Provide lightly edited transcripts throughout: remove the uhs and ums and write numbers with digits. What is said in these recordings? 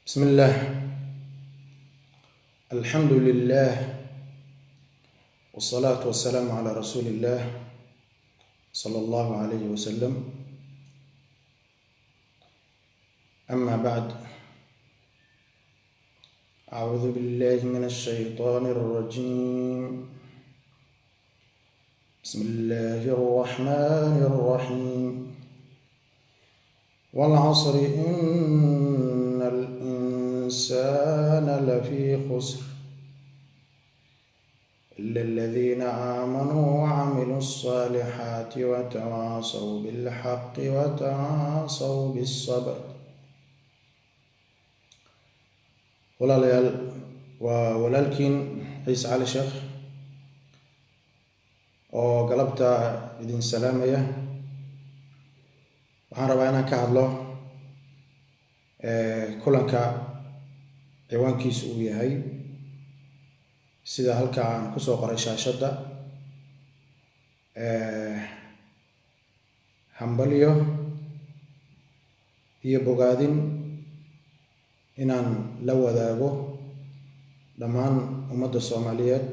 بسم الله الحمد لله والصلاة والسلام على رسول الله صلى الله عليه وسلم. أما بعد، أعوذ بالله من الشيطان الرجيم. بسم الله الرحمن الرحيم. والعصر إن الإنسان لفي خسر إلا الذين آمنوا وعملوا الصالحات وتواصوا بالحق وتواصوا بالصبر. walaalayaal waa walaalkiin ciise cali sheekh oo galabta idin salaamaya. waxaan rabaa inaan ka hadlo kulanka ciwaankiisu uu yahay sida halka aan kusoo qoray shaashadda, hambalyo iyo bogaadin inaan la wadaago dhammaan ummadda Soomaaliyeed,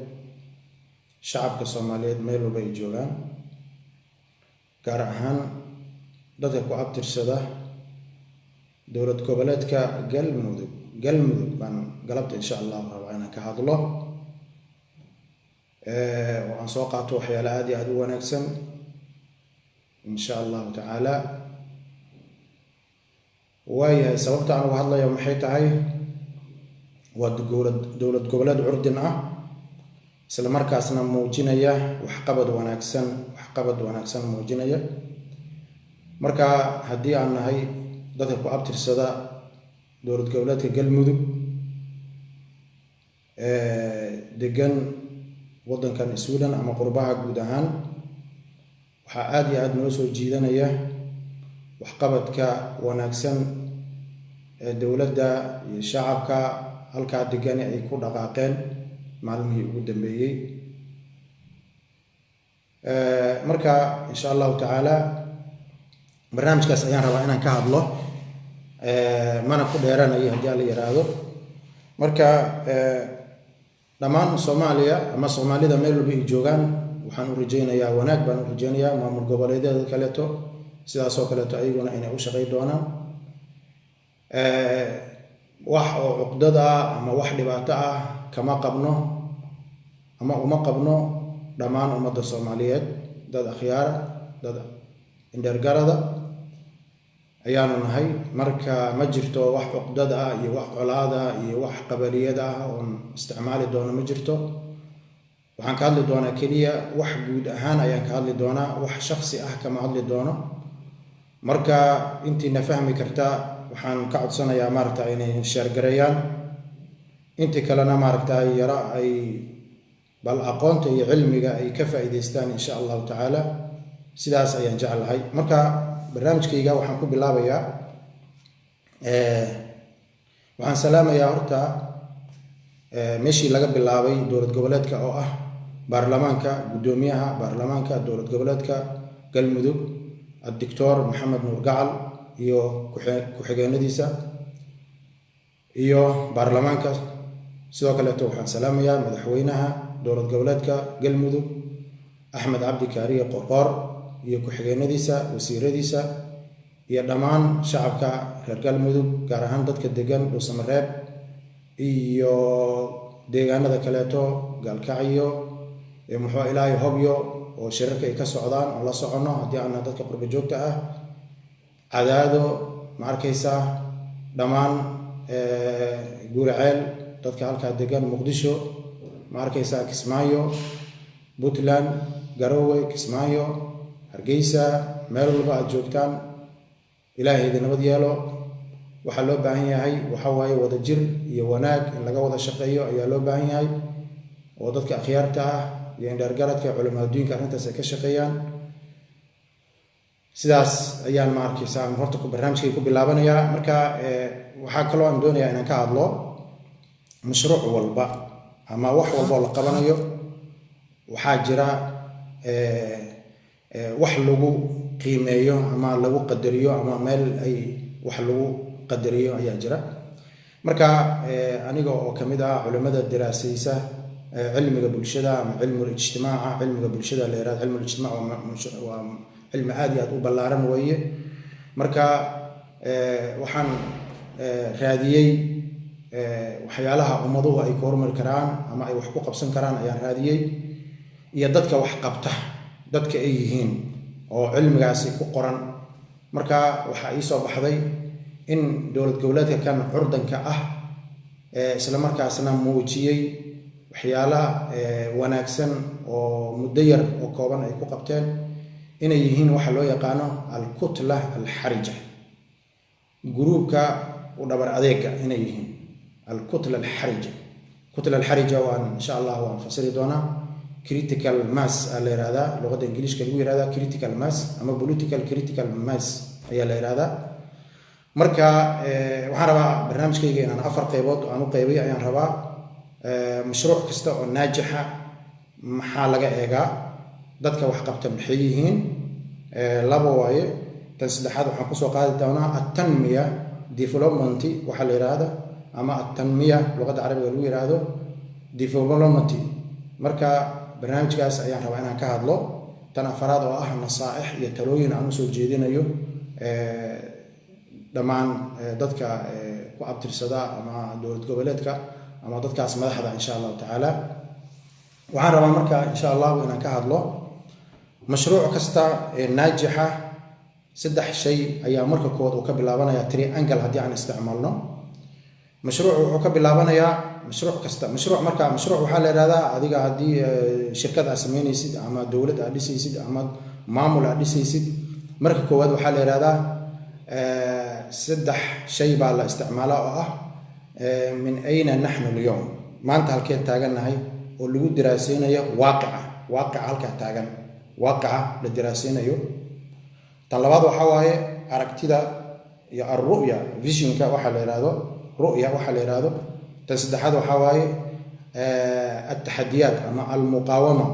shacabka Soomaaliyeed meel walba ay joogaan, gaar ahaan dadka ku abtirsada dowlad goboleedka galmudug baan galabta insha Allah rabaa inaan ka hadlo. waxaan soo qaato waxyaalo aad iyo aad u wanaagsan insha Allah tacaala. waayahay, sababta aan uga hadlayo maxay tahay? waa dowlad goboleed curdin ah, isla markaasna muujinaya waxqabad wanaagsan muujinaya. marka haddii aan nahay dadka ku abtirsada dowlad goboleedka galmudug degan waddankan Sweden ama qurbaha guud ahaan, waxaa aad iyo aad noo soo jiidanaya waxqabadka wanaagsan ee dowladda iyo shacabka halkaa degani ay ku dhaqaaqeen maalmihii ugu dambeeyey. marka insha allahu tacaala barnaamijkaas ayaan rabaa inaan ka hadlo, mana ku dheeranayo haddii aan la yiraahdo. marka dhammaan Soomaaliya ama Soomaalida meel walba ay joogaan, waxaan u rajaynayaa wanaag baan u rajaynayaa. maamul goboleedyada kaleeto sidaas oo kaleeto ayaguna inay u shaqay doonaan. wax oo cuqdad ah ama wax dhibaato ah kama qabno ama uma qabno dhammaan ummadda Soomaaliyeed. dad akhyaar, dad indhergarada ayaanu nahay. marka ma jirto wax cuqdad ah iyo wax colaad ah iyo wax qabaliyad ah oon isticmaali doono, ma jirto. waxaan ka hadli doonaa keliya wax guud ahaan ayaan ka hadli doonaa, wax shakhsi ah kama hadli doono. marka intiina fahmi karta waxaan ka codsanayaa maaragta inay sheergareeyaan, intii kalena maaragta yara ay bal aqoonta iyo cilmiga ay ka faa'iidaystaan insha allahu tacaala. sidaas ayaan jeclahay. marka barnaamijkayga waxaan ku bilaabayaa, waxaan salaamayaa horta meeshii laga bilaabay dowlad goboleedka oo ah baarlamaanka, guddoomiyaha baarlamaanka dowlad goboleedka galmudug الدكتور محمد نور قعل iyo ku-xigeenadiisa iyo baarlamaanka. sidoo kale waxaan salaamayaa madaxweynaha dowlad goboleedka galmudug Axmed Cabdi Kaariye Qorqor iyo ku-xigeenadiisa, wasiiradiisa iyo dhammaan shacabka reer galmudug, gaar ahaan dadka degan Dhuusamareeb iyo deegaanada kaleeto Gaalkacyo iyo muxuu Ilaahay Hobyo oo shirarka ay ka socdaan oo la socono. haddii aan dadka qurba joogta ah, Cadaado ma arkaysaa, dhammaan Guriceel dadka halkaa degan, Muqdisho ma arkaysaa, Kismaayo, Puntland, Garowe, Kismaayo, Hargeysa, meel walba aad joogtaan, Ilaahay idin nabad yeelo. waxaa loo baahan yahay waxa waaye wada jir iyo wanaag in laga wada shaqeeyo ayaa loo baahan yahay, oo dadka akhyaarta ah iyo indhergaradka culimada diinka arrintaas ay ka shaqeeyaan. sidaas ayaan ma arkaysaa horta barnaamijkay ku bilaabanayaa. marka waxaa kaloo aan doonayaa inaan ka hadlo mashruuc walba ama wax walba oo la qabanayo, waxaa jira wax lagu qiimeeyo ama lagu qadariyo ama meel ay wax lagu qadariyo ayaa jira. marka aniga oo kamid ah culimada daraasaysa cilmiga bulshada ama cilmiga ijtimaaca cilmiga bulshada la yiraahdo cilmiga ijtimaaca waa cilmi aad iyo aad u ballaaran weeye marka waxaan raadiyay waxyaalaha ummaduhu ay ku horumari karaan ama ay wax ku qabsan karaan ayaan raadiyay iyo dadka wax qabta dadka ay yihiin oo cilmigaasi ku qoran marka waxa ii soo baxday in dowlad goboleedka kan curdanka ah isla markaasna muujiyay waxyaalaha wanaagsan oo muddo yar oo kooban ay ku qabteen inay yihiin waxa loo yaqaano al-kutla al-harija gruubka u dhabar adeega inay yihiin al-kutla al-harija kutla al-harija waan insha Allah waan fasiri doonaa critical mass ala yiraahdo luqada ingiriiska lagu yiraahdo critical mass ama political critical mass ayaa la yiraahdaa marka waxaan rabaa barnaamijkayga inaan 4 qaybood aan u qaybay ayaan rabaa mashruuc kasta oo naajixa maxaa laga eegaa dadka wax qabta maxay yihiin laba waaye tan saddexaad waxaan ku soo qaadi doonaa at-tanmiya development waxa la yiraahdo ama at-tanmiya luqada carabiga lagu yiraahdo development marka barnaamijkaas ayaan rabaa inaan ka hadlo tan afraad oo ah nasaaix iyo talooyin aan u soo jeedinayo dhamaan dadka ku abtirsada ama dowlad goboleedka ama dadkaas madaxda insha Allah taala waxaan rabaa marka insha Allah inaan ka hadlo mashruuc kasta naajixa saddex shay ayaa marka kood uu ka bilaabanaya triangle hadii aan isticmaalno mashruuc wuxuu ka bilaabanayaa mashruuc kasta mashruuc waxa la yiraahdaa adiga hadii shirkad aad sameynaysid ama dawlad aad dhisaysid ama maamul aad dhisaysid marka koowaad waxa la yiraahdaa saddex shay baa la isticmaalaa oo ah min ayna nahnu al-yawm maanta halkeen taaganahay oo lagu diraasaynayo waaqica halka taagan waaqica la diraasaynayo tan labaad waxa waaye aragtida iyo ar-ru'ya visionka waxa la yiraahdo ru'ya waxa la yiraahdo tan saddexaad waxa waaye at-tahaddiyat ama al-muqawama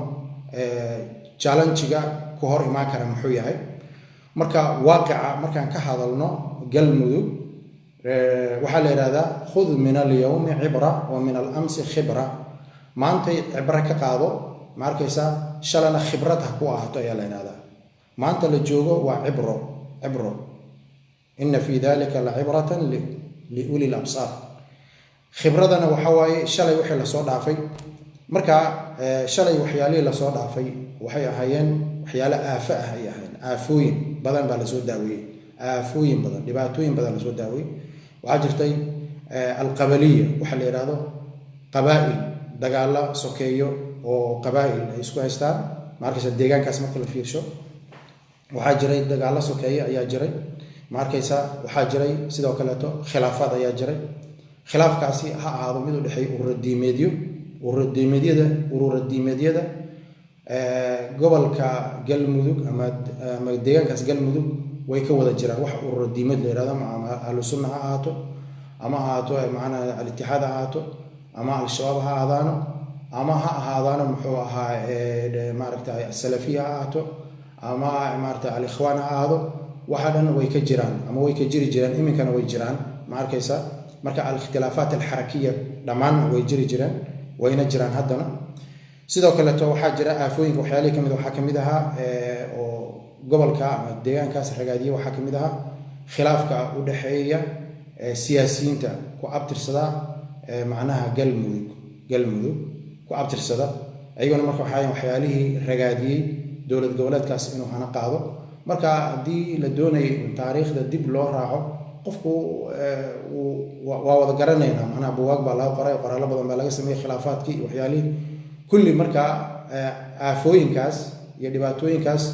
challenge-ga ku hor imaan kara muxuu yahay marka waaqica markaan ka hadalno galmudug waxa la yiraahdaa khudh min al-yawm ibra wa min al-amsi khibra maanta ibra ka qaado ma arkaysa shalana khibrad ha ku ahaato ayaa la yiraahdaa maanta la joogo waa ibro inna fi dhalika la'ibratan li uli al-absar khibradana waxa waaye shalay wixii la soo dhaafay marka shalay waxyaalihii la soo dhaafay waxay ahaayeen waxyaalo aafa ah ay ahaayeen aafooyin badan baa la soo daawiyay aafooyin badan dhibaatooyin badan la soo daawiyay waxa jirtay al-qabaliya waxa la yiraahdo qabaa'il dagaala sokeeyo oo qabaa'il ay isku haystaan markaysa deegaankaas marka la fiirsho waxa jiray dagaala sokeeyo ayaa jiray markaysa waxa jiray sidoo kale khilaafad ayaa jiray khilaafkaasi ha ahaado mid u dhaxay ururadiimeedyada gobolka galmudug ama deegaankaas galmudug way ka wada jiraan wax ururadiimeed la yiraahdo ama ahlu sunna ha ahaato ama ahaato macna al-ittihad ha ahaato ama al-shabaab ha ahaadano ama ha ahaadano muxuu ahaa maaragtay salafiya ha ahaato ama maaragtay al-ikhwan ha ahaado waxa dhan way ka jiraan ama way ka jiri jiraan iminkana way jiraan ma arkaysa marka al-ikhtilaafaat al-harakiyya dhamaan way jiri jiraan wayna jiraan haddana sidoo kale waxa jira aafooyinka waxyaalaha kamid waxa kamid aha oo gobolka ama deegaankaas ragaadiye waxa kamid aha khilaafka u dhaxeeya siyaasiyiinta ku abtirsada macnaha galmudug ku abtirsada ayaguna marka waxyaalihii ragaadiyay dowlad goboleedkaas inuu hana qaado marka hadii la doonayo taariikhda dib loo raaco qofku waa wada garanayna macnaha buugaag baa laga qoray qoraallo badan baa laga sameeyay khilaafaadkii waxyaalihii kulli marka aafooyinkaas iyo dhibaatooyinkaas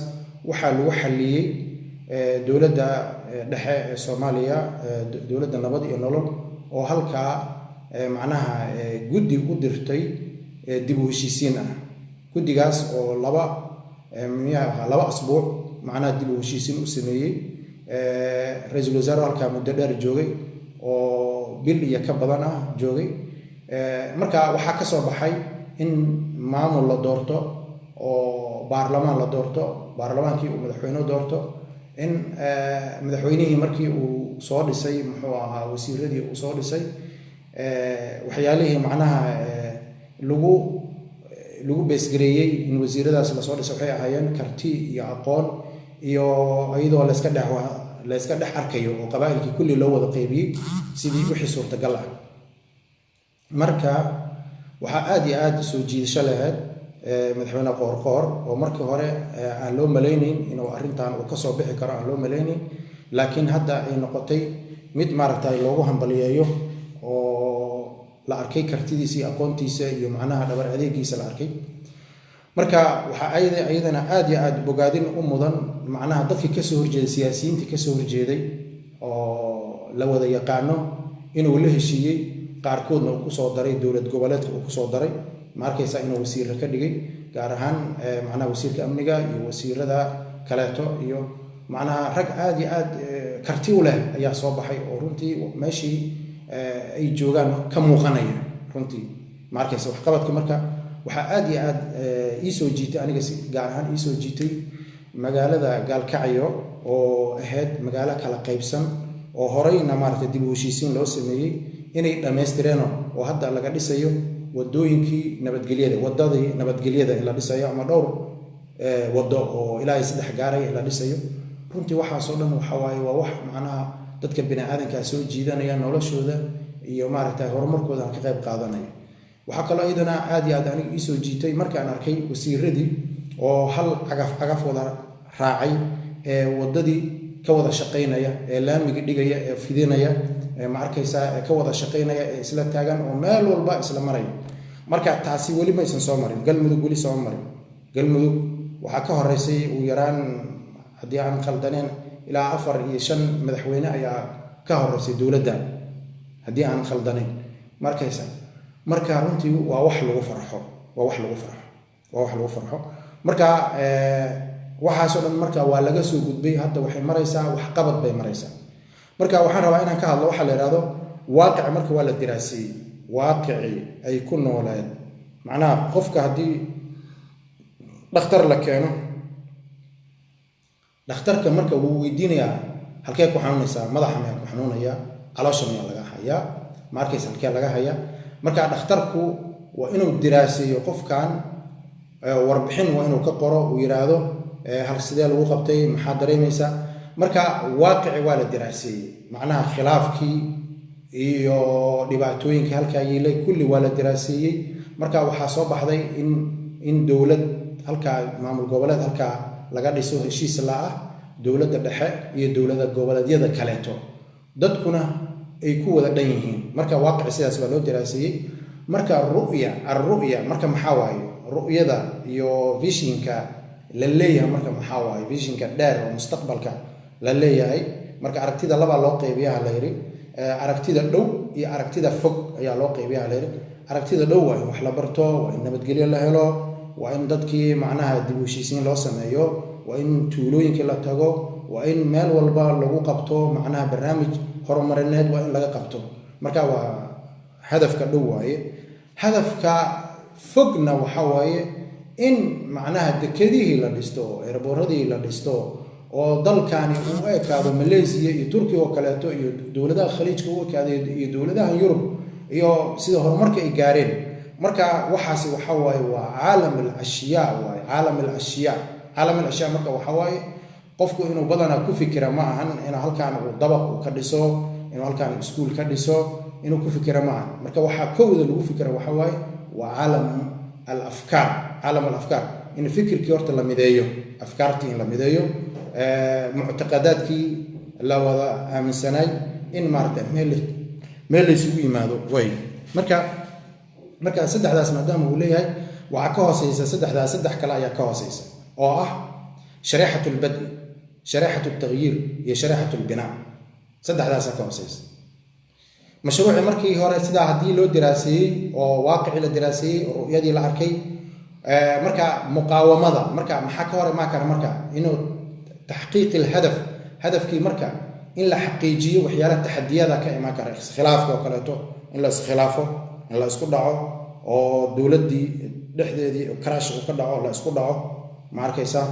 waxa lagu xaliyay dowladda dhexe ee Soomaaliya dowladda nabad iyo nolol oo halka macnaha guddi u dirtay dib u heshiisiin ah guddigaas oo laba asbuuc macnaha dib u heshiisiin u sameeyay ra'iisul wasaare halka muddo dheer joogay oo bil iyo ka badan ah joogay marka waxa ka soo baxay in maamul la doorto oo baarlamaan la doorto baarlamaankii uu madaxweyne doorto in madaxweynihii markii uu soo dhisay muxuu ahaa wasiiradii uu soo dhisay waxyaalihii macnaha lagu beesgareeyey in wasiiradaas lasoo dhiso waxay ahaayeen karti iyo aqoon iyo iyadoo la iska dhex arkayo oo qabaa'ilkii kulli loo wada qaybiyey sidii wixii suurtagal ah. marka waxaa aad iyo aad soo jiidasho lahayd madaxweyne qoorqoor oo markii hore aan loo malaynayn inuu arrintan uu kasoo bixi karo aan loo malaynayn, laakiin hadda ay noqotay mid maaragtay loogu hambaliyeeyo oo la arkay kartidiisa iyo aqoontiisa iyo macnaha dhabar adeegiisa la arkay. marka waxaa ayadana aad iyo aad bogaadin u mudan macnaha dadkii kasoo horjeeday, siyaasiyiintii kasoo horjeeday oo la wada yaqaano inuu la heshiiyey, qaarkoodna uu kusoo daray dowlad goboleedka uu kusoo daray, ma arkaysaa inuu wasiirra ka dhigay, gaar ahaan macnaha wasiirka amniga iyo wasiirada kaleeto iyo macnaha rag aad iyo aad karti u leh ayaa soo baxay oo runtii meeshii ay joogaan ka muuqanaya. runtii ma arkaysa waxqabadka. marka waxaa aad iyo aad ii soo jiitay aniga gaar ahaan ii soo jiitay magaalada Gaalkacyo oo ahayd magaalo kala qaybsan oo horeyna maaragtay dib u heshiisiin loo sameeyey inay dhammaystireen oo hadda laga dhisayo wadooyinkii nabadgelyada, wadadii nabadgelyada la dhisayo ama dhowr wado oo ilaa 3 gaaray la dhisayo. runtii waxaasoo dhan waxa waaye waa wax macnaha dadka bini'aadanka soo jiidanaya noloshooda iyo maaragtay horumarkooda ka qayb qaadanaya. waxaa kaloo iyadana aad iyo aad aniga ii soo jiitay markaan arkay wasiiradii oo hal cagaf wada raacay ee wadadii ka wada shaqaynaya, ee laamiga dhigaya, ee fidinaya, ma arkaysaa ka wada shaqaynaya, ee isla taagan oo meel walba isla maraya. marka taasi weli ma aysan soo marin, galmudug weli soo marin. galmudug waxaa ka horeysay ugu yaraan haddii aan khaldaneen ilaa 4 iyo 5 madaxweyne ayaa ka horeysay dowladda haddii aan khaldanayn. marka runtii waa wax lagu farxo, marka waxaasoo dhan marka waa laga soo gudbay. hadda waxay maraysaa waxqabad bay maraysaa. marka waxaan rabaa inaan ka hadlo waxa la yiraahdo waaqic. marka waa la diraasiyey waaqicii ay ku nooleed, macnaha qofka haddii dhakhtar la keeno, dhakhtarka marka wuu weydiinayaa halkee ku xanuunaysaa, madaxa miyaa ku xanuunaya, caloosha miyaa laga hayaa, ma arkaysa halkee laga hayaa. marka dhakhtarku waa inuu diraaseeyo qofkan, warbixin waa inuu ka qoro, uu yiraahdo hal sidee lagu qabtay, maxaa dareemaysaa. marka waaqici waa la diraaseeyey, macnaha khilaafkii iyo dhibaatooyinka halkaa yeelay kulli waa la diraaseeyey. marka waxaa soo baxday in dowlad halkaa, maamul goboleed halkaa laga dhiso heshiis la ah dowladda dhexe iyo dowladda goboleedyada kaleeto, dadkuna ay ku wada dhan yihiin. marka waaqici sidaas baa loo diraaseeyey. marka ru'ya marka maxaa waaye ru'yada iyo visionka la leeyahay. marka maxaa waaye visionka dheer oo mustaqbalka la leeyahay. marka aragtida laba loo qaybiyaa la yiri, aragtida dhow iyo aragtida fog ayaa loo qaybiyaa la yiri. aragtida dhow waa in wax la barto, waa in nabadgelyo la helo, waa in dadkii macnaha dib u heshiisiin loo sameeyo, waa in tuulooyinka la tago, waa in meel walba lagu qabto macnaha barnaamij horumarineed waa in laga qabto. marka waa hadafka dhow waaye. hadafka fogna waxa waaye in macnaha dekedihii la dhisto, airportadii la dhisto, oo dalkani uu ekaado Malaysia iyo Turkiga oo kaleeto iyo dowladaha khaliijka uu ekaado iyo dowladaha Yurub iyo sida horumarka ay gaareen. marka waxaasi waxa waaye waa caalam al-ashyaa waaye, caalam al-ashyaa. marka waxa waaye qofku inuu badana ku fikira ma ahan inuu halkaan uu dabaq uu ka dhiso, inuu halkaan iskuul ka dhiso, inuu ku fikira ma ahan. marka waxa kowda lagu fikira waxa waaye waa caalam al-afkaar, in fikirkii horta la mideeyo, afkaartii in la mideeyo, muctaqadaadkii la wada aaminsanay in maaragtay meel la isugu yimaado way. marka saddexdaas maadaama uu leeyahay waxaa ka hooseysa saddex kale ayaa ka hooseysa oo ah shariixatu al-bad'i, shariixatu al-taghyiir iyo shariixatu al-binaa. saddexdaas ka hooseysa. mashruuci markii hore sidaa haddii loo diraaseeyey oo waaqici la diraaseeyey oo ru'yadii la arkay, marka muqaawamada marka maxaa ka hor imaan kara marka inuu taxqiiq al-hadaf, hadafkii marka in la xaqiijiyo waxyaalaha taxadiyada ka imaan kara, khilaafka oo kaleeto in la iskhilaafo, in la isku dhaco oo dowladdii dhexdeedii crash uu ka dhaco, la isku dhaco, ma arkaysa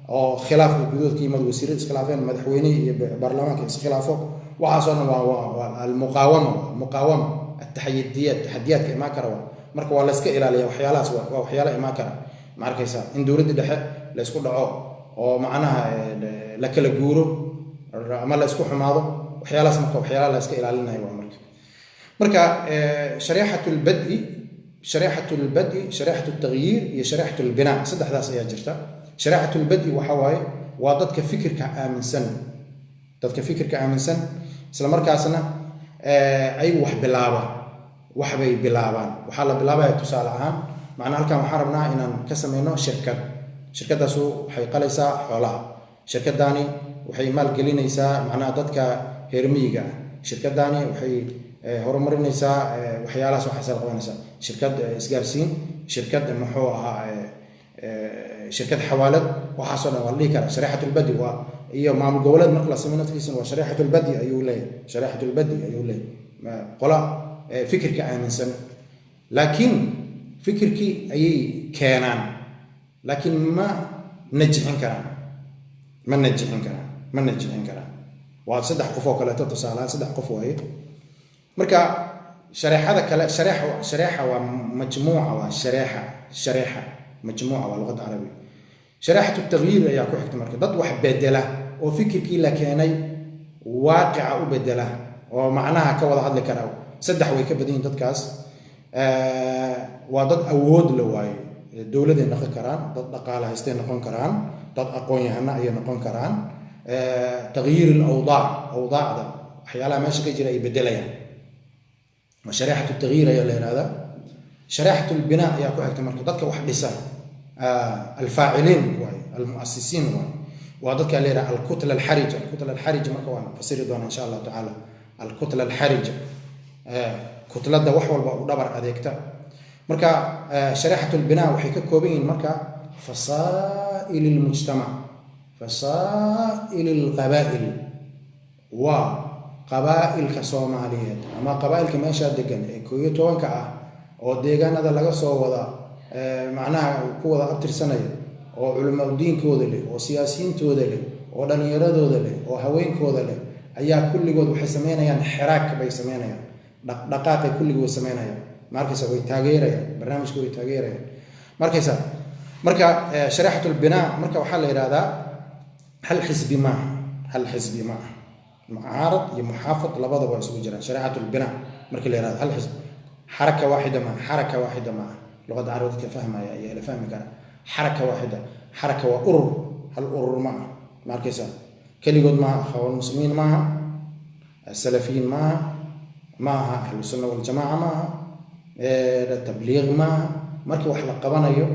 oo khilaafka gudoodka yimid, wasiirada iskhilaafeen, madaxweynaha iyo baarlamaanka iskhilaafo. waxaasoo dhan waa al-muqaawama التحديات إما كروا مركو ولا سك إلى ليه وحيالات وحيالات إما كرا معركة إن دولة دحى لا يسكون دعاء أو معناها لكل الجورو أما لا يسكون حماضة وحيالات مركو وحيالات لا سك إلى لنا هو مركا شريحة البدء شريحة التغيير هي شريحة البناء صدق هذا سيجرتا شريحة البدء وحواي وضدك فكر كآمن سن ضدك فكر كآمن سن سلام مركاسنا أي وح بلابة وحبي بلابان وحال بلابة تسال عام معنا هلكا محاربنا إن كسمينه شركة داسو حي قليسا حولا شركة داني وحي مال قلينيسا معنا ضدك هيرميجا شركة داني وحي هرمرينيسا وحيالاس وحسال قوانيسا شركة إسقارسين شركة محوها شركة حوالد وحصلنا واللي كان شريحة البدء وهي مع الجولات نقل سمينة فيسن وشريحة البدء أيولي شريحة البدء أيولي قلا فكر كأمن سنة لكن فكر كي أي كيانان لكن ما نجحن كلام ما نجحن كلام وصدح قفوك لا تتصالان صدح قفوه مركا شريحة كلا شريحة ومجموعة وشريحة مجموعة واللغة العربية شريحة التغيير يا كو حكت مركا ضد واحد بدله وفكر كي لكاني واقع وبدله ومعناها كوضع هذا الكلام صدح ويكبدين ضد كاس وضد أود لواي الدولة دي نقل كران ضد قالها هستين نقون كران ضد أقوين هنا أي نقون كران تغيير أوضاع ده حيالها ماشي كجرا يبدلها وشريحة التغيير يا هذا شريحة البناء يا كو حكت مركا ضد واحد لسان الفاعلين المؤسسين وضدك اللي الكتلة الحرجة مركوان فسير دون إن شاء الله تعالى الكتلة الحرجة كتلة ده وحول ودبر أديكتا مركا شريحة البناء وحيك كوبين مركا فصائل المجتمع فصائل القبائل وقبائل كصوماليات أما قبائل كما شادقن كويتون كا أو ديغان هذا لغا سو ودا معناها كودا أبتر سنة أو علماء الدين كودا لي أو سياسيين كودا لي أو دنيرة لي أو هوين كودا لي أيها كل جود وحسمينا يعني حراك بيسمينا يعني دقائق كل جود سمينا يعني مركز هو تغيير يعني برنامج هو تغيير يعني مركز شريحة البناء مركز وحل إرادة هل حزب ما معارض يمحافظ لبضة ويسوي جرا شريحة البناء مركز الإرادة هل حزب حركة واحدة ما لغة العربية كفهمها يا فهمك أنا حركة وأرر هل أرر مركز كل جود مع أخوان المسلمين معها السلفيين معها أهل السنة والجماعة معها التبليغ معها مركز وحلا قبنا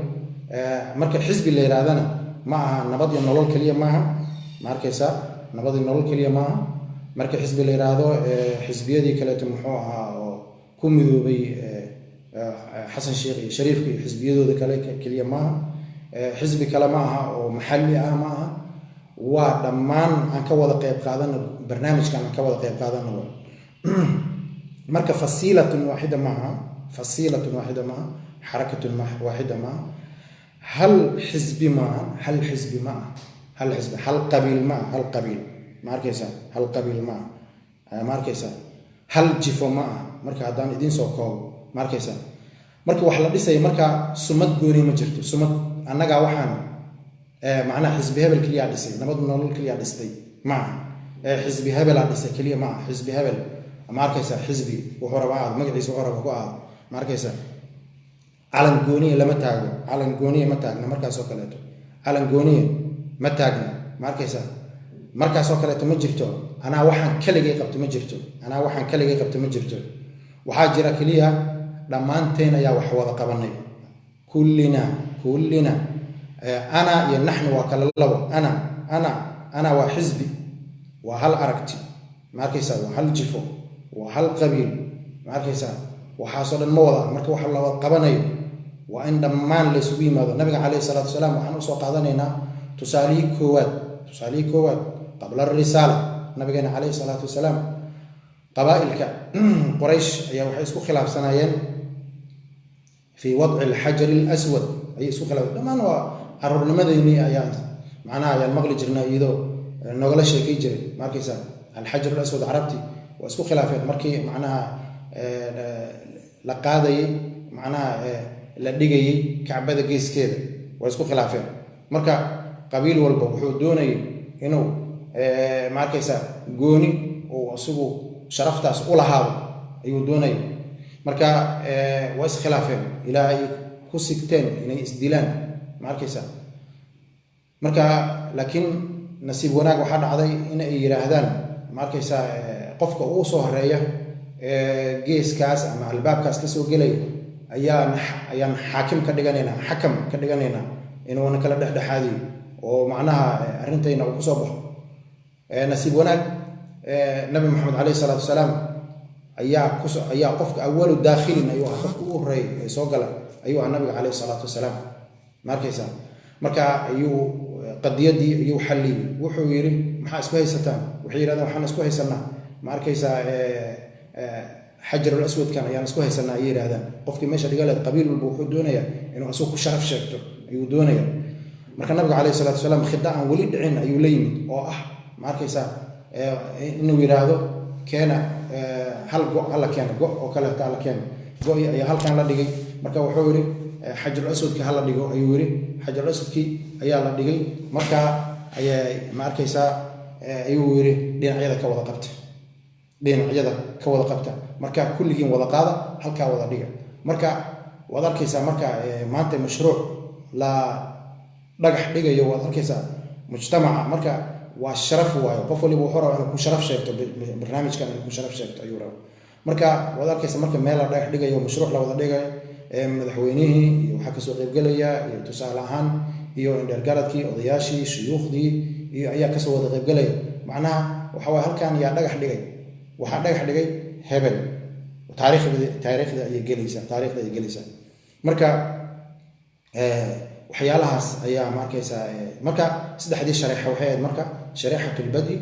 مركز حزب اللي يرادنا معها نبض النور الكلية معها مركز نبض النور الكلية معها مركز حزب اللي يرادو حزبية دي كلا تمحوها كم ذوبي حسن شريف حزبية ذو كلية معها حزب كلا معها ومحلي معها ودمان عن كوضع قيب قادنا برنامج كان عن كوضع قيب قادنا مركز فصيلة واحدة معها حركة واحدة معها هل حزب قبيل مركز هل قبيل مركز هل جفو مركز هدان إدين سوكو مركز وحلا ديسي مركز سمد قوري مجرتو سمد أناقا وحان معنا حزب هبل كليا ديسي نبض نولو كليا ديسي مع حزب هبل ديسي كليا مع حزب هبل مركز حزبي وحورا بعض مقعيس وحورا بعض مركز علن قونية لما تاقنا علن قونية ما تاقنا مركز وكالاتو علن قونية ما تاقنا مركز وكالاتو مجرتو أنا وحان كليجي قبت مجرتو وحاجرة كليا لما أنتينا يا وحوض قبني كلنا أنا يا نحن وكال الله أنا وحزبي وهل أركتي مركز وهل جفو وهل قبيل مركز وحاصل الموضع مركز وحل الله قبني وإن دمان لسوي ماذا النبي عليه الصلاة والسلام وحنا سوق هذا تسالي كوات قبل الرسالة النبي عليه الصلاة والسلام قبائلك قريش أي وحيسكو خلاف سنين في وضع الحجر الأسود أي سو خلاف دمان وعرر المديني أيام معناها يا المغلي جرنا يدو نقول شيء كيجري مركز الحجر الأسود عربتي واسكو خلافات مركي معناها la qaadayay macnaha la dhigayay kacbada geeskeeda way isku khilaafeen marka qabiil walba wuxuu doonayay inuu ma arkaysa gooni oo asugu sharaftaas u lahaado ayuu doonayay marka way is khilaafeen ilaa ay ku sigteen inay isdilaan ma arkaysa marka laakiin nasiib wanaag waxaa dhacday in ay yiraahdaan ma arkaysa qofka ugu soo horeeya geeskaas ama albaabkaas ka soo gelay ayaan xaakim ka dhiganaynaa inuuna kala dhexdhexaadiyo oo macnaha arrintayna uu ku soo baxo nasiib wanaag nabi maxamed calayhi salaatu wasalaam ayaa qofka awalu daakhilin ayuu ahaa qofka ugu horreeyay ee soo gala ayuu ahaa nabiga calayhi salaatu wasalaam ma arkaysa marka ayuu qadiyadii ayuu xalliyey wuxuu yidhi maxaa isku haysataan waxay yidhahdeen waxaan isku haysanaa ma arkaysa xajarul aswadkan ayaan isku haysanaa ayay yidhahdaan qofkii meesha dhiga leed qabiil walba wuxuu doonayaa inuu asugu ku sharaf sheegto ayuu doonaya marka nabiga calayhi salaatu wasalaam khida aan weli dhicin ayuu la yimid oo ah ma arkaysa inuu yidhaahdo keena hal go hala keena go oo kaleeta hala keena go-i ayaa halkan la dhigay marka wuxuu yidhi xajarul aswadki hala dhigo ayuu yidhi xajarul aswadkii ayaa la dhigay marka ayaa ma arkaysaa ayuu yidhi dhinacyada ka wada qabta marka kulligiin wada qaada halkaa wada dhiga marka waad arkaysaa marka maanta mashruuc la dhagax dhigayo waad arkaysaa mujtamaca marka waa sharaf waayo qof waliba wuxuu rabaa inuu ku sharaf sheegto barnaamijkan inuu ku sharaf sheegto ayuu rabaa marka waad arkaysaa marka meel la dhagax dhigayo mashruuc la wada dhigayo madaxweynihii iyo waxaa kasoo qaybgelaya iyo tusaale ahaan iyo indheergaradkii odayaashii shuyuukhdii iyo ayaa kasoo wada qaybgelaya macnaha waxa waye halkan yaa dhagax dhigay waxaa dhagax dhigay hebel taariikhda ayay gelaysaa marka waxyaalahaas ayaa ma arkaysaa marka saddexdii shareexa waxay ahayd marka shareexatu lbadi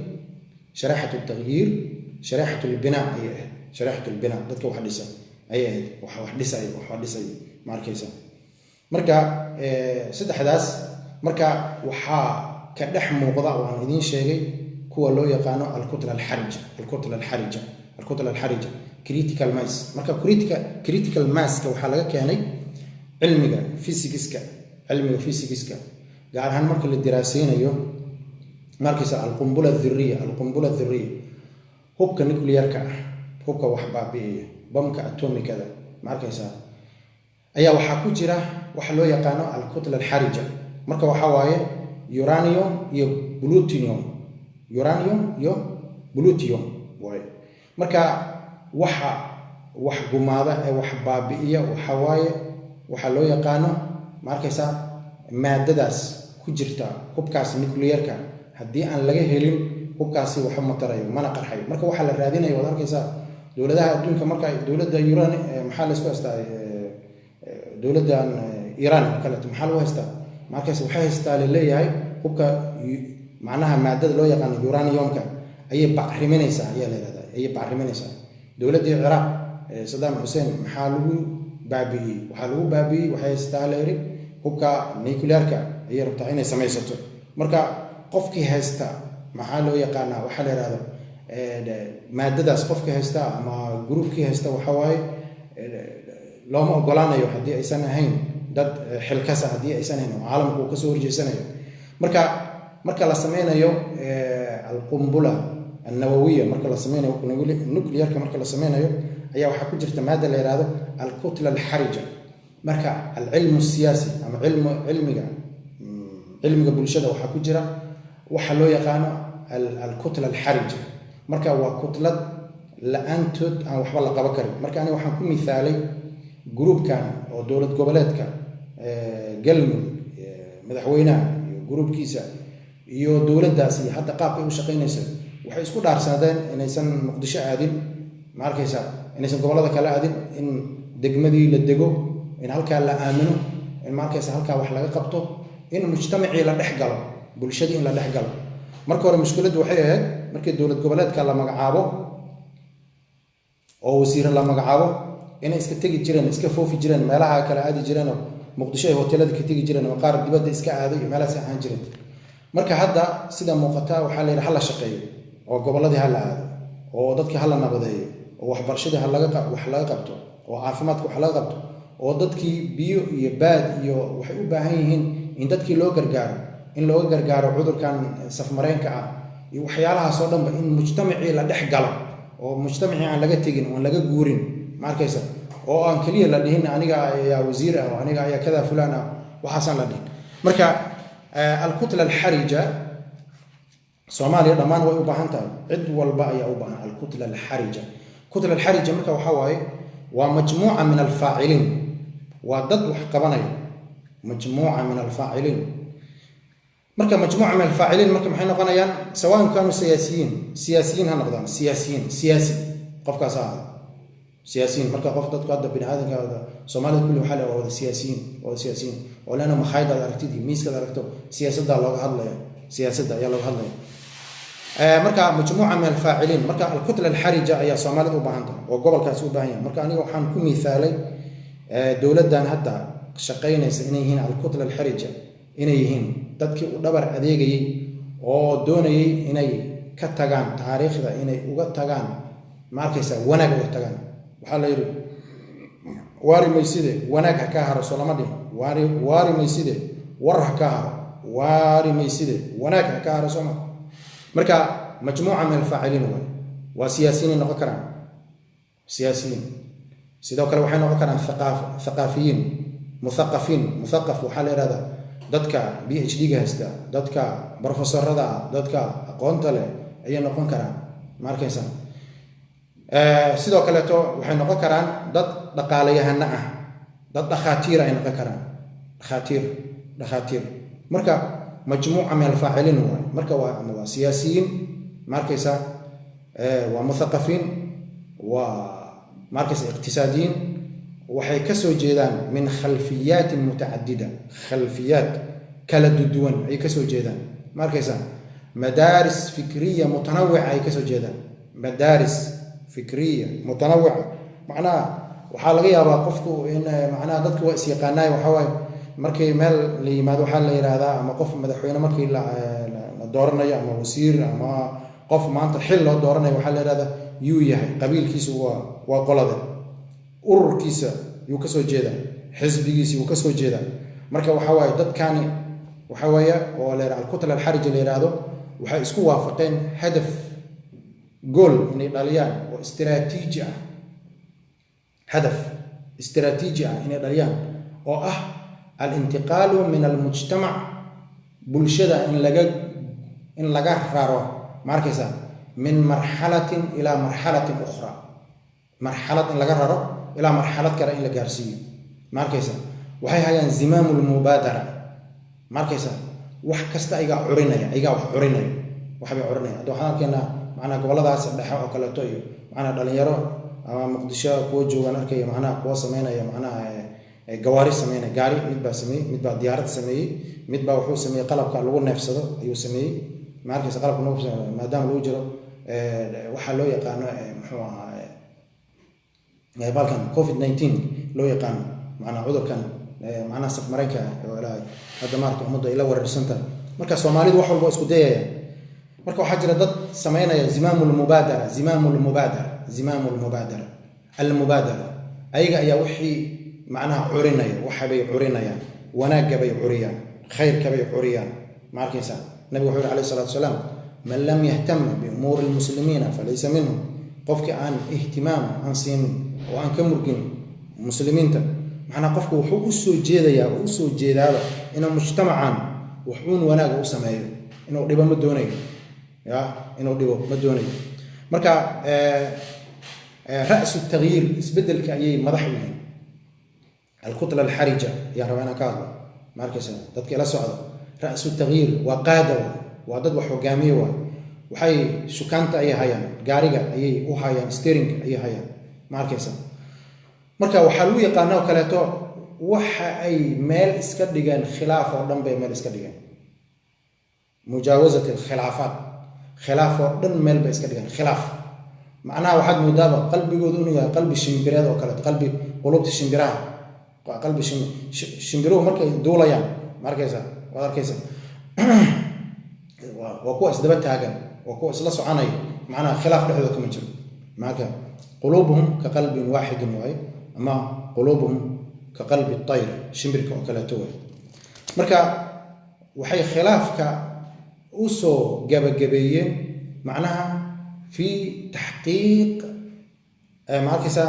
shareexatu ltagyiir shareexatu lbinaa ayay ahayd shareexatu lbinaa dadka wax dhisa ayay ahayd wax dhisay ma arkaysa marka saddexdaas marka waxaa ka dhex muuqda oo aan idiin sheegay kuwa loo yaqaano alkutla alxarija critical mass marka critical masska waxaa laga keenay cilmiga physics-ka gaar ahaan marka la diraaseynayo markaysa alqumbula dhurriya hubka nuclearka ah hubka wax baabi'iya bamka atomikada ma arkaysaa ayaa waxaa ku jira waxa loo yaqaano alkutla alxarija marka waxaa waaye uranium iyo plutonium waaye marka wax gumaada ee wax baabi'iya waxaa waaye waxaa loo yaqaano ma arkaysaa maadadaas ku jirta hubkaas nuclearka haddii aan laga helin hubkaasi waxba ma tarayo mana qarxayo marka waxaa la raadinayo waad arkaysaa dowladaha adduunka marka dowladda iran maxaa laysku haystaa dowladdan iran oo kaleeto maxaa lagu haystaa markaas waxay haystaa laleeyahay hubka macnaha maadada loo yaqaano uraniumka ayay bacriminaysaa ayaa leedahay ayay bacriminaysaa dowladdii ciraaq saddam xuseen maxaa lagu baabi'iyey waxay haystaa la yiri hubka nuclearka ayay rabtaa inay samaysato marka qofkii haysta maxaa loo yaqaanaa waxaa la yidhahdo maadadaas qofkii haysta ama gruubkii haysta waxa waaye looma ogolaanayo haddii aysan ahayn dad xilkasa haddii aysan ahayn oo caalamku uu kasoo horjeesanayo marka la sameynayo alqumbula annawawiya marka la sameynayo nuclearka marka la sameynayo ayaa waxaa ku jirta maada la yidhahdo alkutla alxarija marka alcilmu siyaasi ama cilmiga bulshada waxaa ku jira waxa loo yaqaano alkutla alxarija marka waa kutlad la-aantood aan waxba la qaban karin marka aniga waxaan ku mithaalay gruubkan oo dowlad goboleedka galmudug madaxweynaha iyo gruubkiisa iyo dowladdaas iyo hadda qaabkay u shaqaynaysa waxay isku dhaarsadeen inaysan muqdisho aadin ma arkaysa inaysan gobollada kale aadin in degmadii la dego in halkaa la aamino in ma arkaysa halkaa wax laga qabto in mujtamacii la dhex galo bulshadii in la dhex galo marka hore mushkiladdu waxay ahayd markii dowlad goboleedka la magacaabo oo wasiir la magacaabo inay iska tegi jireen iska foofi jireen meelaha kala aadi jireen oo muqdisho ay hoteelada ka tegi jireen oo qaar dibadda iska aaday iyo meelahaas aan jireen marka hadda sida muuqata waxaa la yidhi hala shaqeeyo oo gobolladii hala aado oo dadkii hala nabadeeyo oo oo waxbarashada wax laga qabto oo caafimaadka wax laga qabto oo dadkii biyo iyo baad iyo waxay u baahan yihiin in dadkii loo gargaaro in looga gargaaro cudurkan safmareenka ah iyo waxyaalahaas oo dhanba in mujtamacii la dhex galo oo mujtamacii aan laga tegin oo laga guurin ma arkaysa oo aan kaliya la dhihin aniga ayaa wasiir ah oo aniga ayaa kada fulaan ah waxaasan la dhihin marka al-kutla al-harija Soomaaliya dhamaan way u baahan tahay cid walba ayaa u baahan al-kutla al-harija kutla al-harija marka waxa waaye waa majmuuca min al-faa'iliin waa dad wax qabanaya majmuuca min al-faa'iliin marka majmuuca min al-faa'iliin marka maxay noqonayaan sawaan kaanu siyaasiyiin ha noqdaan siyaasi qofkaas ah siyaasiyiin marka qof dadku hadda bini'aadamka Soomaalida kulli waxa la wada siyaasiyiin oo lana maxayda aragtidii miiska aragto siyaasadda looga hadlayo siyaasadda ayaa looga hadlayo marka majmuuca min al-faa'iliin marka al-kutla al-harija ayaa Soomaalida u baahan tahay oo gobolkaas u baahan yahay marka aniga waxaan ku miisaalay dawladdan hadda shaqeynaysa inay yihiin al-kutla al-harija inay yihiin dadkii u dhabar adeegayay oo doonayay inay ka tagaan taariikhda inay uga tagaan ma arkaysa wanaag uga tagaan waxa la yiri waari mayside wanaag ka haro Soomaaliya waari mayside war ka haro waari mayside wanaag ka haro Soomaaliya marka majmuuca min al-faa'iliin waa siyaasiyiin noqon karaan siyaasiyiin sidoo kale waxay noqon karaan thaqaafiyiin muthaqaf waxa la yiraahdaa dadka PhD ga haysta dadka professorada dadka aqoonta leh ay noqon karaan ma arkaysa sidoo kale to waxay noqon karaan dad dhaqaalayahan ah dad dhakhaatiir ay noqon karaan dhakhaatiir marka majmuuca min al-faa'iliin marka waa siyaasiyiin ma arkaysa waa muthaqafiin waa ma arkaysa iqtisaadiyiin waxay ka soo jeedaan min khalfiyaat mutaaddida khalfiyaat kala duwan ay ka soo jeedaan ma arkaysa madaaris fikriya mutanawwi'a ay ka soo jeedaan madaaris fikriya mutanawwi'a macnaha waxa laga yaabaa qofku in macnaha dadku waa is yaqaanay waxa way markay meel la yimaado waxa la yiraahdaa ama qof madaxweyne markii la dooranayo ama wasiir ama qof maanta xil loo dooranayo waxa la yiraahdaa yuu yahay qabiilkiisu waa qolada ururkiisa yuu ka soo jeeda xisbigiisa yuu ka soo jeeda marka waxa way dadkani waxa way oo la yiraahdo al-kutla al-harija la yiraahdo waxay isku waafaqeen hadaf goal inay dhaliyaan oo istiraatiiji ah hadaf istiraatiiji ah inay dhaliyaan oo ah al-intiqaalu min al-mujtama' bulshada in laga raro markaysa min marhalatin ila marhalatin ukhra marhalad in laga raro ila marhalad kale in la gaarsiiyo markaysa waxay hayaan zimaamul mubadara markaysa wax kasta iga curinaya waxba curinaya waxaan arkeenaa macna goboladaas dhexe oo kale to iyo macna dhalinyaro ama Muqdisho kuwa joogan arkaya macna kuwa sameynaya macna gawaari sameynaya gaari mid baa diyaarad sameeyay mid baa wuxuu sameeyay qalabka lagu neefsado ayuu sameeyay markaysa qalabka lagu neefsado maadaama lagu jiro waxa loo yaqaan muxuu ahaa balkan COVID-19 loo yaqaan macna cudurkan macna safmareenka oo ilaa hadda maarka umada ila wareersanta marka Soomaalidu wax walba isku dayaya marka waxa jira dad sameynaya zimaamul mubadara al-mubadara ayaga ayaa wixii macnaha curinaya waxa bay curinayaan wanaaga bay curiyaan khayrka bay curiyaan markaysa nabi wuxuu alayhi salatu wasalam man lam yahtam bi umur al-muslimina falaysa minhum qofki aan ihtimaam aan siin oo aan ka murgin muslimiinta macnaha qofku wuxuu u soo jeedaaba inuu mujtamacan wuxuun wanaag u sameeyo inuu dhibo ma doonayo marka ra'su at-taghyir isbedelka ayay madax u yihiin al-kutla al-harija ya rabana ka markaysa dadka la socdo ra'su at-taghyir waa qaada waa dad wax hogaamiyo waxay shukaanta ay hayaan gaariga ayay u hayaan steering ayay hayaan markaysa marka waxa lagu yaqaano kale to waxa ay meel iska dhigaan khilaaf oo dhan bay meel iska dhigaan mujaawazat al-khilafat khilaaf oo dhan meel bay iska dhigaan khilaaf macnaha waxaad moodaaba qalbigoodu inuu yahay qalbi shimbireed oo kale qalbi qulubta shimbiraha waa qalbi shimbiruhu markay duulayaan markaysa waad arkaysa waa kuwa isdaba taagan waa kuwa isla soconaya macnaha khilaaf dhexdooda kama jiro marka quluubuhum ka qalbin waaxidin waay ama quluubuhum ka qalbi tayr shimbirka oo kaleeto waay marka waxay khilaafka u soo gabagabeeyeen macnaha fi taxqiiq markaysa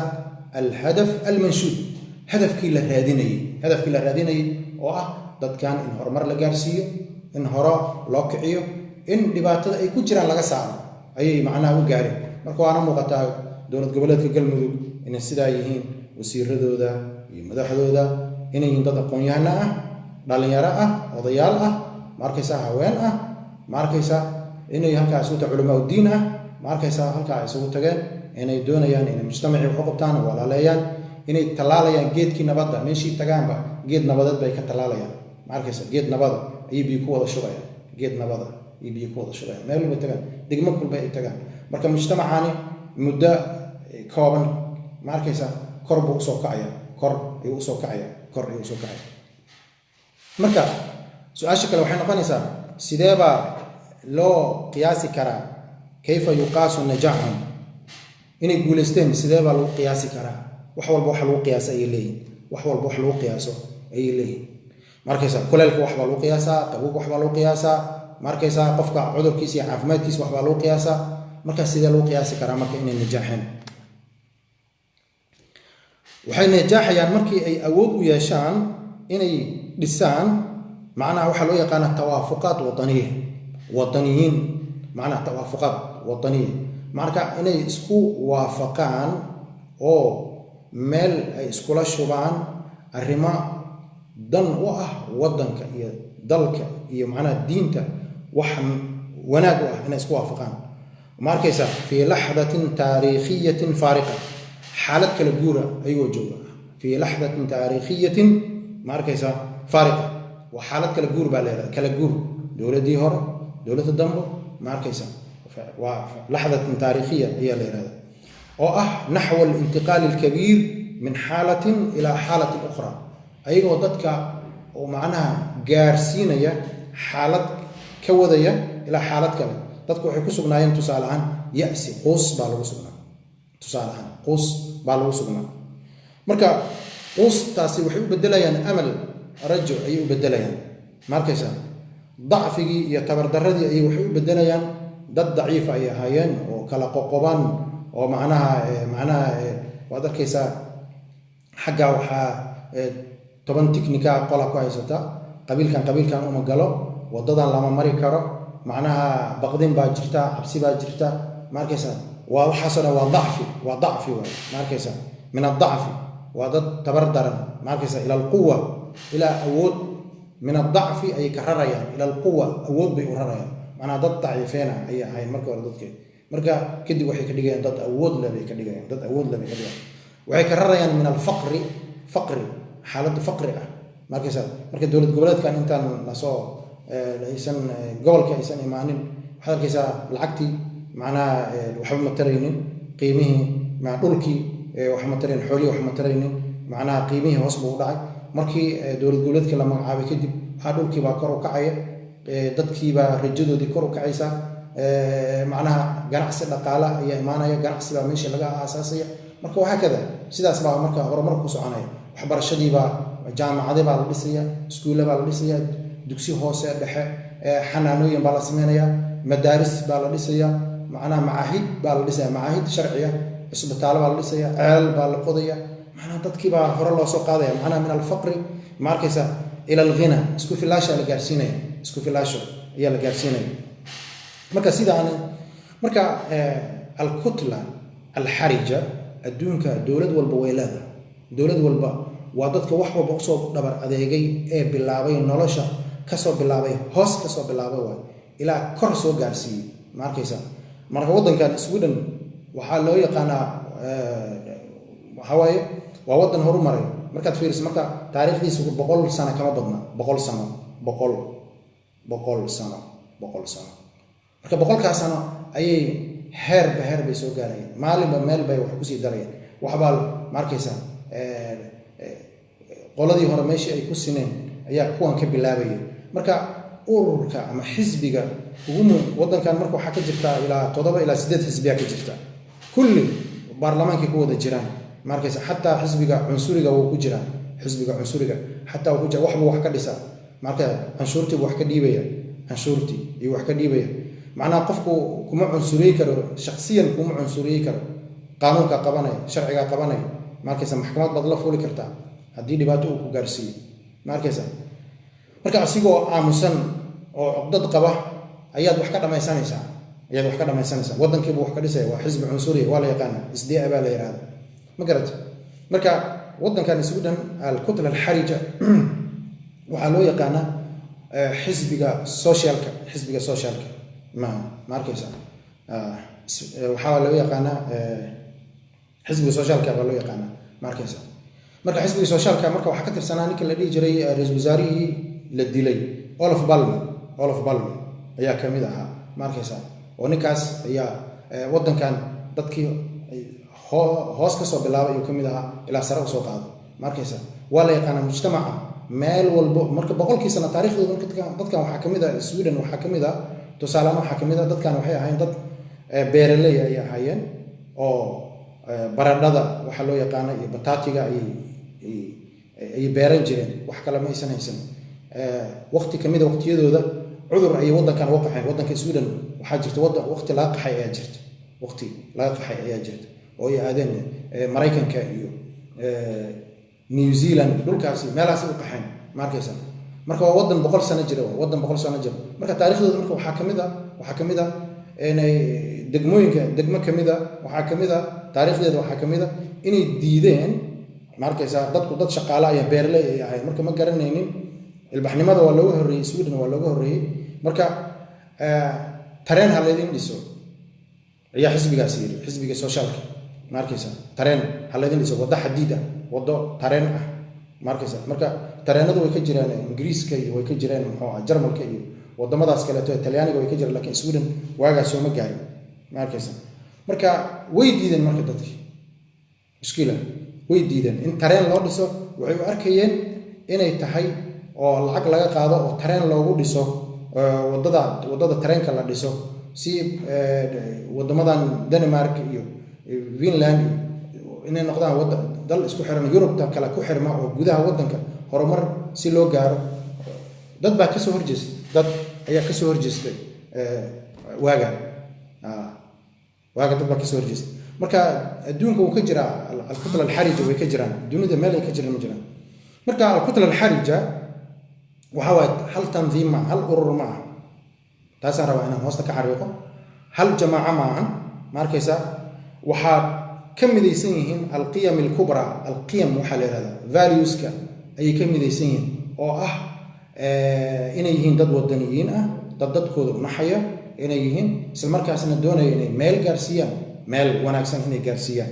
alhadaf almanshuud hadafkii la raadinayay oo ah dadkan in horumar la gaarsiiyo in horo loo kiciyo in dhibaatada ay ku jiraan laga saaro ayay macnaha u gaareen marka waana muuqataa dowlad goboleedka galmudug inay sidaa yihiin wasiiradooda iyo madaxdooda inay yihiin dad aqoon-yahano ah dhalinyaro ah odayaal ah markaysa haween ah markaysa inay halkaas u culamaa diin ah markaysa halkaa isugu tageen inay doonayaan inay mujtamacii wax u qabtaan walaaleeyaan inay talaalayaan geedkii nabadda meeshii tagaanba geed nabadeed bay ka talaalayaan markaysa geed nabada ayay biyo ku wada shubayaan geed nabada ayay biyo ku wada shubayaan meel walba tagaan degmo kulba ay tagaan marka mujtamacani muddo kooban markaysa kor buu usoo kacaya kor ayuu usoo kacaya marka su-aasha kale waxay noqonaysaa sidee baa loo qiyaasi karaa kayfa yuqaasu najaahum inay guulaysteen sidee baa lagu qiyaasi karaa wax walba wax lagu qiyaaso ayay leeyihin markaysa kuleelka wax baa lagu qiyaasaa qabowga wax baa lagu qiyaasaa markaysa qofka cudurkiisa iyo caafimaadkiisa wax baa lagu qiyaasaa marka sidee lagu qiyaasi karaa marka inay najaaxeen waxay najaaxayaan markii ay awood u yeeshaan inay dhisaan macnaha waxaa loo yaqaana tawaafuqaat wadaniyiin macnaha tawaafuqaat wadaniya marka inay isku waafaqaan oo meel ay iskula shubaan arrimo dan u ah wadanka iyo dalka iyo macnaha diinta wax wanaag u ah inay isku waafaqaan markaysa fi laxdatin taariikhiyatin faariqa xaalad kala guura ayuu jooga fi laxdatin taariikhiyatin markaysa faariqa wa xaalad kala guur baa leedahay kala guur dowladii hore dowladda dambe markaysa wa laxdatin taariikhiya ayaa leedahay oo ah naxwa al-intiqaal al-kabiir min xaalatin ila xaalatin ukhra ayagoo dadka oo macnaha gaarsiinaya xaalad ka wadaya ilaa xaalad kale dadku waxay ku sugnaayeen tusaale ahaan ya'si quus baa lagu sugnaa marka quustaasi waxay u bedelayaan amal rajo ayay u bedelayaan markaysa dacfigii iyo tabardaradii ayay waxay u bedelayaan dad daciif ay ahaayeen oo kala qoqoban oo macnaha waad arkaysaa xagga waxaa 10 tiknika qola ku haysata qabiilkan uma galo wadadan lama mari karo macnaha baqdin baa jirta xabsi baa jirta markaysa waa waxaasna waa dacfi waay markaysa min ad-dacfi waa dad tabardaran markaysa ila al-quwwa ila awood min ad-dacfi ay ka rarayaan ila al-quwwa awood bay u rarayaan macnaha dad daciifeena ay ahayn marka hore dadkii marka kadib waxay ka dhigayaan dad awood leh bay ka dhigayaan waxay ka rarayaan min al-faqri xaalad faqri ah markaysa marka dowlad goboleedkan intaan la soo aysan gobolka aysan imaanin waxaad arkaysaa lacagtii macnaha waxba ma taraynin qiimihii dhulkii waxba ma taraynin xoolihii waxba ma taraynin macnaha qiimihii hoos buu u dhacay markii dowlad goboleedkii la magacaabay kadib waxaa dhulkii baa kor u kacaya dadkii baa rajadoodii kor u kacaysa macnaha ganacsi dhaqaale ayaa imaanaya ganacsi baa meesha laga aasaasaya marka waxaa kada sidaas baa marka horumar ku soconaya waxbarashadii baa jaamacadii baa la dhisaya iskuulle baa la dhisaya dugsi hoose dhexe xanaanooyin baa la sameynaya madaaris baa la dhisaya macnaha macaahid baa la dhisaya macaahid sharciya isbitaalo baa la dhisaya ceelal baa la qodaya macnaha dadkii baa hore loo soo qaadaya macnaha min alfaqri ma arkaysa ila alghina isku filaasha la gaarsiinaya ayaa la gaarsiinaya marka sidaan marka al-kutla al-harija adduunka dowlad walba way leedahay dowlad walba waa dadka wax walba u soo dhabar adeegay ee bilaabay nolosha kasoo bilaabay hoos kasoo bilaabay way ilaa kor soo gaarsiiyay ma arkaysa marka wadankan Sweden waxaa loo yaqaanaa waxawaaye waa wadan horumaray markaad fiiriso marka taariikhdiisu 100 sano kama badna 100 sano marka 100 sano ayay heer bay soo gaarayeen maalinba meel bay wax ku sii darayeen waxbaa ma arkaysa qoladii hore meeshii ay ku sineen ayaa kuwan ka bilaabayay marka ururka ama xisbiga ugu wadankan marka waxa ka jirta ilaa 7 ilaa 8 xisbiya ka jirta kulli baarlamaankii ku wada jiraan markaysa xataa xisbiga cunsuriga wuu ku jiraa xisbiga cunsuriga xataa wuu ku jira waxba wax ka dhisa marka canshuurtii wax ka dhiibaya canshuurtii iyo wax ka dhiibaya macnaha qofku kuma cunsuriyi karo shakhsiyan kuma cunsuriyi karo qaanuunka qabanaya sharciga qabanaya markaysa maxkamad baad la fuuli kartaa haddii dhibaato uu ku gaarsiiyo markaysa marka asigoo aamusan oo dad qaba ayaad wax ka dhamaysanaysaa waddankiiba wax ka dhisaya waa xisbi cunsuriya waa la yaqaana isdiaa baa la yidhahda ma garat marka waddankan Sweden al-kutla al-harija waxaa loo yaqaanaa xisbiga socialka ma arkaysa waxaa loo yaqaanaa xisbiga socialka baa loo yaqaanaa ma arkaysa marka xisbiga socialka marka waxaa ka tirsanaa ninka la dhihi jiray ra'iisul wasaarihii la dilay Olof Palme ayaa ka mid ahaa ma arkaysa oo ninkaas ayaa waddankan dadkii hoos ka soo bilaabay ayuu ka mid ahaa ilaa sare u soo qaado ma arkaysa waa la yaqaanaa mujtamaca meel walbo marka boqolkii sano taariikhdooda dadkan waxaa ka mid ah Sweden waxaa ka mid ah tusaalahaan waxaa ka mid ah dadkan waxay ahaayeen dad beeraley ay ahaayeen oo baradhada waxaa loo yaqaana iyo bataatiga ay beeran jireen wax kale ma aysan haysan waqti ka mid ah waqtiyadooda cudur ay waddankan uga qaxeen waddanka Sweden waxaa jirta waqti laga qaxay ayaa jirta oo ay aadeen Mareykanka iyo New Zealand dhulkaasi meelahaas u qaxeen markaysa marka waa waddan 100 sano jira marka taariikhdooda marka waxaa ka mid ah inay degmo ka mid ah waxaa ka mid ah taariikhdeeda waxaa ka mid ah inay diideen markaysa dad shaqaale ay beeraley ay ahaayeen marka ma garanaynin ilbaxnimada waa looga horreeyay Sweden waa looga horreeyay marka tareen ha leedin dhiso ayaa xisbigaas yiri xisbiga socialka markaysa tareen ha leedin dhiso wada xadiida wado tareen ah markaysa marka tareenadu way ka jiraan Ingiriiska iyo way ka jiraan Jarmalka iyo wadamadaas kale oo Talyaaniga way ka jiraan laakiin Sweden waagaas soo ma gaarin markaysa marka way diideen marka dadkii mushkila way diideen in tareen loo dhiso waxay u arkayeen inay tahay oo lacag laga qaado oo tareen loogu dhiso wadada tareenka la dhiso si wadamadan Denmark iyo Finland inay noqdaan dal isku xiran Yurubta kala ku xirma oo gudaha waddanka horumar si loo gaaro dad baa ka soo horjeestay waaga dad baa ka soo horjeestay marka adduunka uu ka jira al-kutla al-harija way ka jiraan dunida meel ay ka jiraan ma jiraan marka al-kutla al-harija waxa waa hal tanziim hal urur ma taas aan rabaa inaan hoosta ka xariiqo hal jamaaca ma aha markaysa waxa ka midaysan yihiin al-qiyam al-kubra al-qiyam waxa la yiraahdaa valueska ay ka midaysan yihiin oo ah inay yihiin dad wadaniyiin ah dadkooda u naxaya inay yihiin isla markaasna doonaya inay meel gaarsiiyaan meel wanaagsan inay gaarsiiyaan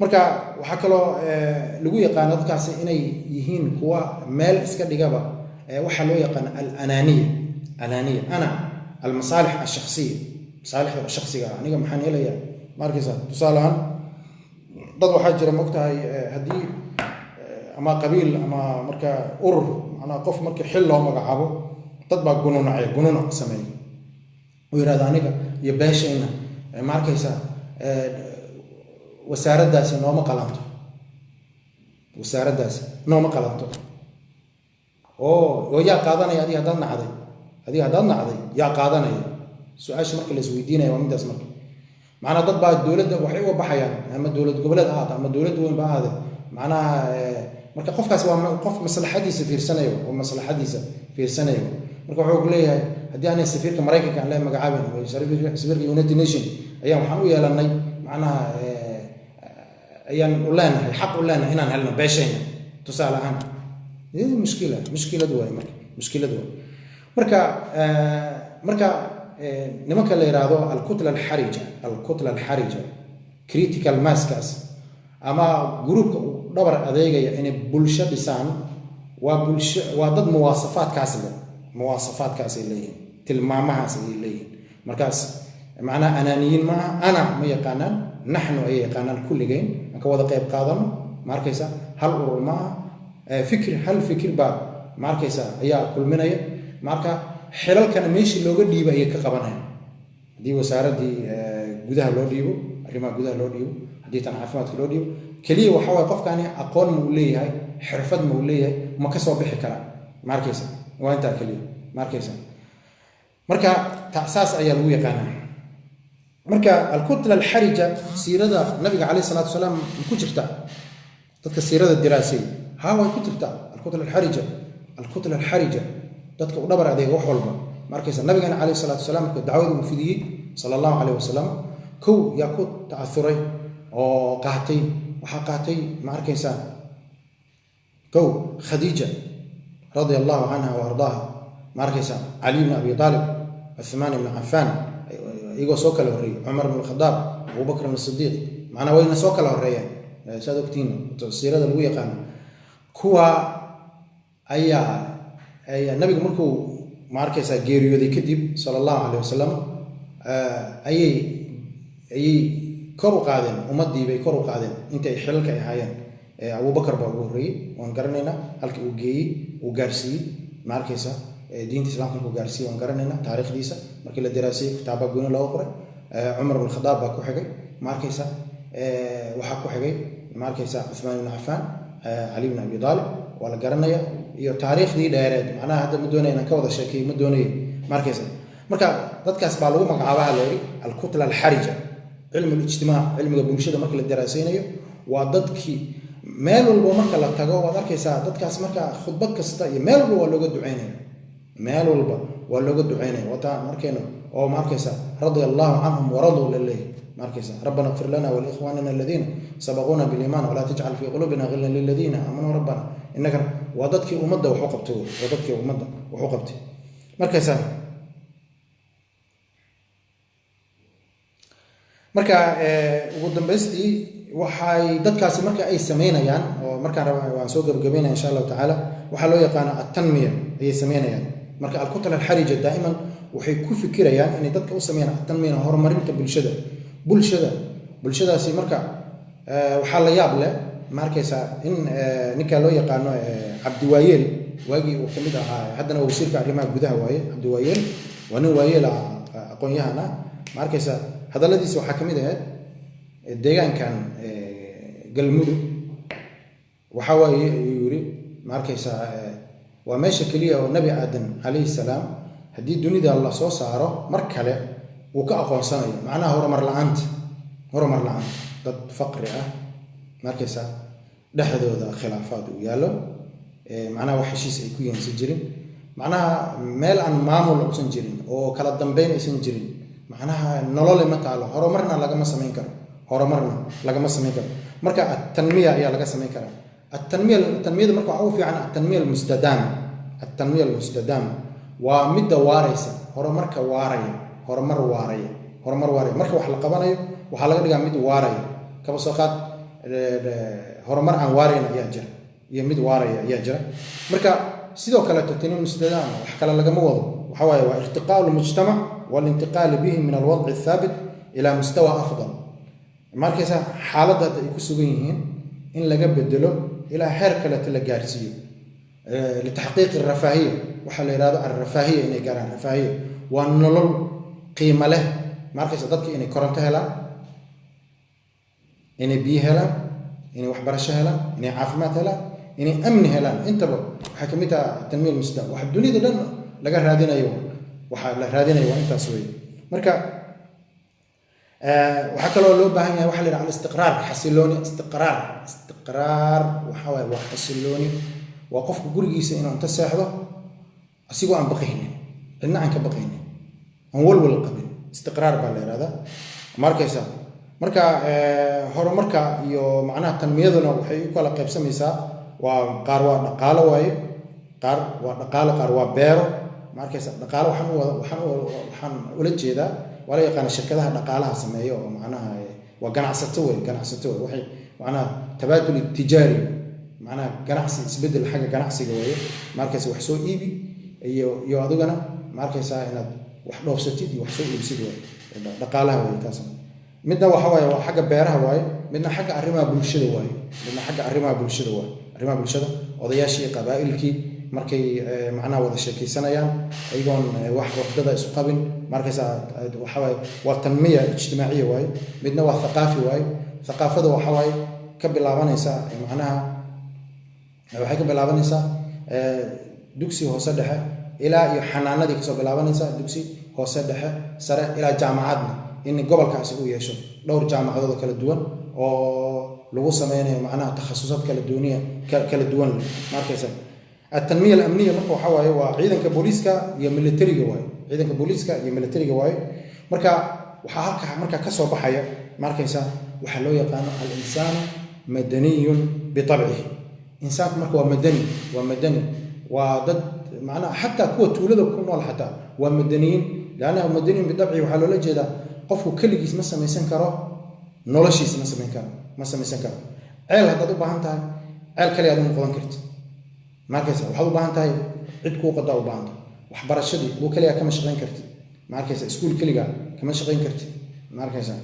marka waxa kaloo lagu yaqaan dadkaasi inay yihiin kuwa meel iska dhigaba waxa loo yaqaan al-ananiya ana al-masalih ash-shakhsiyya masalihda shakhsiga aniga maxaan helayaa markaysa tusaalahan dad waxaa jira mogtahay haddii ama qabiil ama marka urur ana qof marka xil loo magacaabo dad baa gunuunac sameeyay oo yiraahdo aniga iyo beeshayna markaysa wasaaraddaasi nooma qalanto oo yaa qaadanaya adiga haddaad nacday yaa qaadanaya su-aasha marka la isweydiinaya waa midaas marka macnaa dad baa dowladda waxay uga baxayaan ama dowlad goboleed ahaata ama dowlad weyn ba ahaade macnaha marka qofkaas waa qof maslaxadiisa fiirsanayo marka wuxuu leeyahay haddii aanay safiirka Mareykanka aan la magacaabin oo safiirka United Nations ayaan waxaan u yeelanay macnaha ayaan u leenahay xaq u leenahay inaan helno beeshayna tusaale ahaan mushkilad way marka nimanka la yiraahdo al-kutla al-harija critical masses ama groupka dhabar adeegaya inay bulsho dhisaan waa dad muwaasafaadkaas ay leeyihiin tilmaamahaas ay leeyihiin markaas macnaha ananiyiin ma ana ma yaqaanaan naxnu ay yaqaanaan kulligeen ka wada qayb qaadano markaysa hal urur ma hal fikir baa markaysa ayaa kulminaya marka xilalkana meeshii looga dhiibay ay ka qabanayaan hadii wasaaradii gudaha loo dhiibo arrimaha gudaha loo dhiibo haddii tan caafimaadka loo dhiibo keliya waxa waye qofkani aqoon ma uu leeyahay xirfad ma uu leeyahay ma ka soo bixi karaa ma arkaysa waa intaa keliya ma arkaysa marka saas ayaa lagu yaqaanaa marka alkutla alxarija siirada nabiga calayhi salaatu wasalaam ku jirta dadka siirada diraasay haa way ku jirta alkutla alxarija dadka u dhabar adeega wax walba ma arkaysa nabigana calayhi salaatu wasalaam marka dacwada uu fidiyey sala allahu calayhi wasalam kow yaa ku ta'auray oo qaatay waxaa qaatay ma arkaysa kow khadiija radia allahu canha wa ardaaha ma arkaysa cali bn abi aalib cuthmaan ibn cafaan iyagoo soo kala horreeyey cumar ibn alkhadaab abubakr ibn sidiiq macnaa wayna soo kala horreeyeen saad ogtiin siirada lagu yaqaano kuwa ayaa nabigu markuu ma arkaysaa geeriyooday kadib sala allahu calayh wasalam ayay kor u qaadeen ummaddii bay kor u qaadeen inta ay xilalka ay ahaayeen abubakar baa ugu horreeyey waan garanaynaa halkii uu geeyey uu gaarsiiyey ma arkaysa diinta islaamka markuu gaarsiiyey waan garanaynaa taariikhdiisa markii la daraasiyey kitaaba gooni looga qoray cumar ibn khadaab baa ku xigay ma arkaysa waxaa ku xigay ma arkaysa cuthmaan ibn cafaan cali ibn abi aalib waa la garanaya iyo taariikhdii dheereed macnaha hadda ma doonaya inaan ka wada sheekeeyo ma doonayo ma arkaysa marka dadkaas baa lagu magacaabaa la yidhi alkutla alxarija cilmu lijtimaac cilmiga bulshada marka la daraasaynayo waa dadkii meel walba marka la tago waad arkaysaa dadkaas marka khudbad kasta iyo meel walba waa looga ducaynaya meel walba waa looga ducaynaya wataa markayno oo ma arkaysa radia allahu canhum waraduu lillahi ما ركزا ربنا اغفر لنا ولإخواننا الذين سبقونا بالإيمان ولا تجعل في قلوبنا غلا للذين آمنوا ربنا إنك وضدك أمضى وحقبته وضدك أمضى وحقبته مركزا marka ugu dambeystii waxay dadkaasi marka ay sameynayaan oo markaan waan soo gabagabeynaa insha Allah taala waxa loo yaqaan at-tanmiya ay sameynayaan marka al-kutla al-harija daa'iman waxay ku fikirayaan in dadka u sameeyaan at-tanmiya horumarinta bulshadaasi marka waxa la yaab leh markaysa in ninka loo yaqaan Cabdi Waayeel waagi uu kamid ahaa haddana wasiirka arrimaha gudaha waaye Cabdi Waayeel waa nin waayeel aqoon-yahana markaysa hadaladiisa waxaa ka mid ahayd deegaankan galmudug waxa waaye yiri ma arkaysaa waa meesha kaliya oo nabi aadan calayhi salaam haddii dunida Allah soo saaro mar kale uu ka aqoonsanayo macnaha horumar la'aanta dad faqri ah ma arkaysaa dhexdooda khilaafaad u yaalo macnaha wax heshiis ay ku yeelan jirin macnaha meel aan maamul uusan jirin oo kala dambeyn aysan jirin macnaha nolol ma taalo horumarna lagama sameyn karo marka at-tanmiya ayaa laga sameyn karaa at-tanmiyada marka waxa uu fiican at-tanmiya al-mustadama waa mid waaraysa horumarka waaraya horumar waaraya marka wax la qabanayo waxa laga dhigaa mid waaraya kaba soo qaad horumar aan waarayn ayaa jira iyo mid waaraya ayaa jira marka sidoo kale at-tanmiya al-mustadama wax kale laga ma wado waxa waaye waa irtiqaa'u al-mujtama' wal-intiqal bihi min al-wad' al-thabit ila mustawa afdal markaysa xaaladda ay ku sugan yihiin in laga bedelo ila heer kale la gaarsiiyo لتحقيق الرفاهية وحل إرادة الرفاهية إني قران رفاهية والنلل قيمة له مركز ضدك إني كرنتها لا إني بيها لا إني وحبرشها لا إني عافماتها لا إني أمنها لا أنت حكمتها التنمية المستدامة واحد دوني ده لقى هذين أيوة وحل هذين أيوة أنت سوي مركز وحكى له بهني وحل على الاستقرار حسلوني استقرار وحاول وحسلوني وقفك gurigiisa inuu inta seexdo asigoo aan baqaynin inna aan ka baqaynin aan walwal qabin istiqraar baa la yiraahdaa marka horumarka iyo macnaha tanmiyaduna waxay u kala qaybsamaysaa waa qaar waa dhaqaale waaye qaar waa beero markaysa dhaqaale waxaan ula jeedaa wala yaqaan shirkadaha dhaqaalaha sameeyo oo macnaha waa ganacsato waxay macnaha tabaadul tijaari macnaha ganacsi isbedel xagga ganacsiga weeye markaas wax soo iibi iyo adigana markaas inaad wax dhoofsatid iyo wax soo iibsid weeye dhaqaalaha weeye taas midna waxa waaye waa xagga beeraha waaye midna xagga arrimaha bulshada waaye arrimaha bulshada odayaashii qabaa'ilkii markay macnaha wada sheekaysanayaan ayagoon wax waqtada isu qabin markaas waxa waaye waa tanmiya ijtimaaciya waaye midna waa thaqaafi waaye ثقافته وحواي كبلابانيسا معناها waxay ka bilaabanaysaa dugsi hoose dhexe ilaa iyo xanaanadii ka soo bilaabanaysaa dugsi hoose dhexe sare ilaa jaamacadna in gobolkaasi uu yeesho dhowr jaamacadood kala duwan oo lagu sameeyo macnaha takhasusad kala duwan markaysa التنميه الامنيه marka waxa waaye waa ciidanka booliska iyo militariga waaye ciidanka booliska iyo militariga waaye marka waxa halka marka ka soo baxaya markaysa waxa loo yaqaan al-insaan madaniyun bitabcihi insaanku marka waa madani waa dad macnaha xataa kuwa tuulada ku nool xataa waa madaniyin laana madaniyin bitabcihi waxa loo jeedaa qofku kaligiis ma samaysan karo noloshiisa ma samaysan karo ceel hadaad u baahan tahay ceel kale aad u noqon kartid markaysa waxaad u baahan tahay cid kuu qada u baahan waxbarashadii uu kaliya kama shaqeyn kartid markaysa iskuul kaliya kama shaqeyn kartid markaysa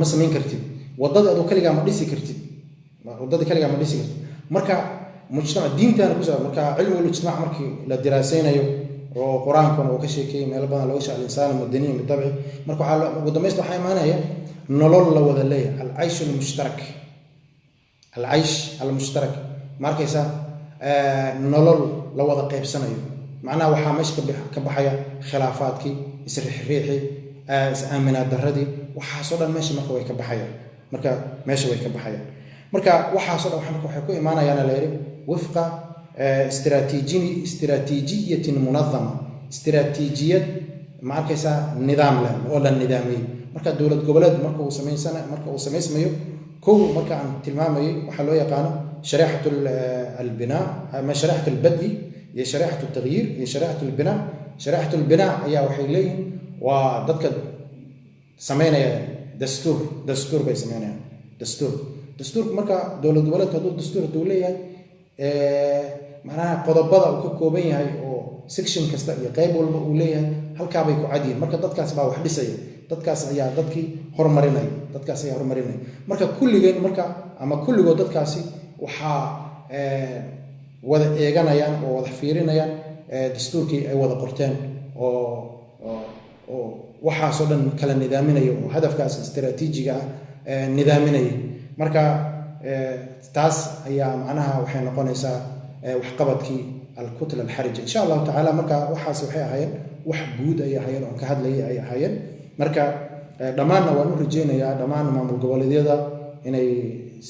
ma samayn kartid wadada aad kaliya ma dhisi kartid marka mujtamac diintan ku soo marka cilmiga ijtimaac markii la diraasaynayo oo quraanka oo ka sheekay meel badan loo sheegay insaan madaniyin bitabci marka waxa ugu dambeeyay waxa imaanaya nolol la wada leeyahay al-aish al-mushtarak markaysa nolol la wada qaybsanayo macnaha waxa meesha ka baxaya khilaafaadkii isriixriixi is-aaminaad daradii waxa soo dhan meesha marka way ka baxayaan marka waxa soo dhan waxay ku imaanayaan la yiri wafqa استراتيجية منظمة استراتيجية markaysa nidaam leh oo la nidaamiyay marka dawlad goboleed marka uu sameysmayo kow marka aan tilmaamayo waxa loo yaqaan shariixatu al-binaa ama shariixatu al-bad'i iyo shariixatu at-taghyir iyo shariixatu al-binaa shariixatu al-binaa ayaa waxay leeyihiin waa dadka sameynaya dastuur bay sameynayaan dastuur marka dawlad goboleed haduu dastuur uu leeyahay macnaha qodobada uu ka kooban yahay oo section kasta iyo qayb walba uu leeyahay halka bay ku cadiyeen marka dadkaas baa wax dhisay dadkaas ayaa dadkii horumarinay marka kulligeen marka ama kulligood dadkaasi waxa wada eeganayaan oo wada fiirinayaan dastuurkii ay wada qorteen oo waxa soo dhan kala nidaaminayo oo hadafkaas istiraatiijiga nidaaminayo marka taas ayaa macnaha waxay noqonaysaa wax qabadkii al-kutla al-harij insha Allah ta'ala marka waxaas waxay ahaayeen wax guud ay ahaayeen oo ka hadlayay ay ahaayeen marka dhamaanna waan u rajeynayaa dhamaan maamul goboleedyada inay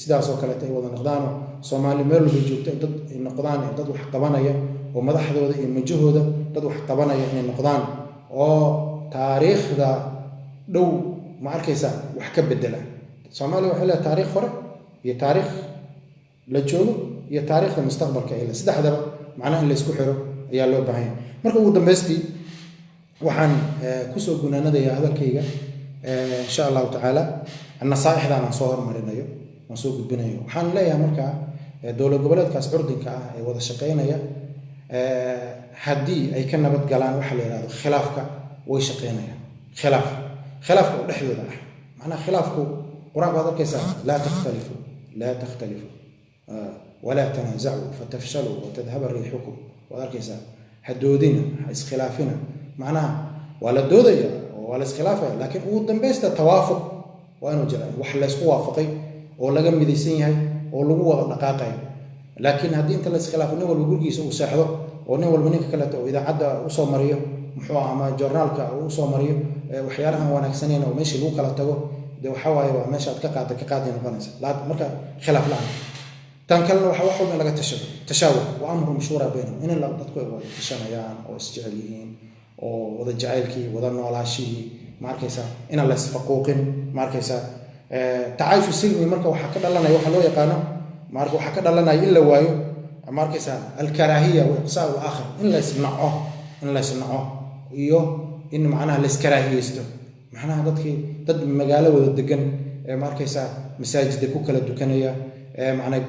sidaas oo kale ay wada noqdaan Soomaali meel walba joogto dad noqdaan dad wax qabanaya oo madaxdooda iyo majahooda dad wax qabanaya inay noqdaan oo taariikhda dhow ma arkaysa wax ka bedela Soomaali waxa la taariikh hore iyo taariikh la joogo iyo taariikhda mustaqbalka ee saddexdaba macnaha in la isku xiro ayaa loo baahan yahay marka ugu dambeystii waxaan ku soo gunaanadayaa hadalkayga insha Allah ta'ala an-nasaaixdan aan soo hormarinayo aan soo gudbinayo waxaan leeyahay marka dawlad goboleedkaas curdinka ah ee wada shaqeynaya haddii ay ka nabad galaan waxa la yiraahdo khilaafka way shaqeynayaan khilaafka u dhexdooda ah macnaha khilaafku quraanka hadalkiisa la takhtalifu ولا تنازعوا فتفشلوا وتذهب ريحكم واركيسا حدودنا اسخلافنا معناها ولا دوديا ولا اسخلافه لكن هو دنبيستا توافق وانو جرى wax la isku waafaqay oo laga midaysan yahay oo lagu wada dhaqaaqay laakiin hadii inta la iskhilaafo nin walba gurigiisa uu saxdo oo nin walba ninka kale oo idaacada u soo mariyo muxuu ama journalka uu soo mariyo waxyaalaha wanaagsaneen oo meeshii lagu kala tago de waxa waaye waa meesha aad ka qaadi noqonaysa marka khilaaf la'aan tan kalena waxa wax walba laga tashaawur wa amru mashura baynahum in la dadku ay wada tashanayaan oo isjecel yihiin oo wada jacaylkii wada noolaashii markaysa in la isfaquuqin markaysa taayushu silmi marka waxa ka dhalanaya waxa loo yaqaan marka waxa ka dhalanaya in la waayo markaysa al-karaahiyya wa iqsaa al-akhar in la isnaco iyo in macnaha la iskaraahiyeysto macnaha dad magaalo wada degan markaysa masaajid ku kala dukanaya macnaha